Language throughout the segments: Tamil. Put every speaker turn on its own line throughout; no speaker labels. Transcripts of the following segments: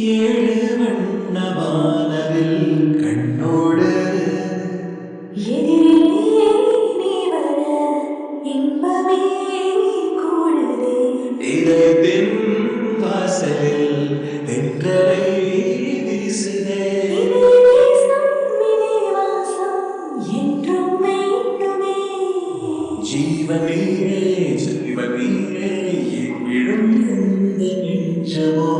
ஏழு வண்ண வானவில் கண்ணோடு
எதிரிலே நீ வர இன்பமே கூடுதே
இதயத்தின் வாசலில் தென்றலை வீசுதே
என்றும் வேண்டுமே
ஜீவனீரே ஜீவனீரே விழும் நெஞ்சமோ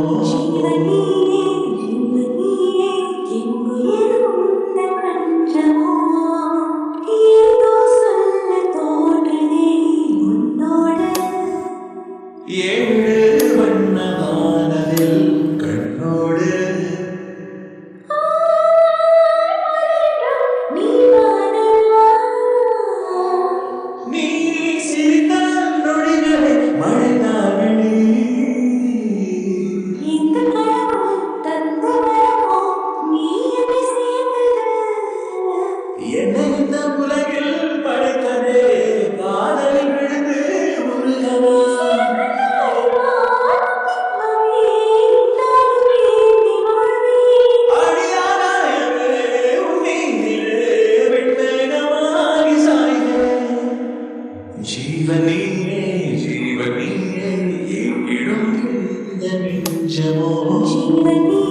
ஏழு வண்ண வானவில் கண்ணோடு நீ சிரித்தால் நொடிகளை மழைதாவணி என்னை இந்த உலகில் படைத்ததே காதலில் விழுந்து உருகவா ஜீவனீரே ஜீவனீரே இடும் நெஞ்சமோ
ஜீவனீ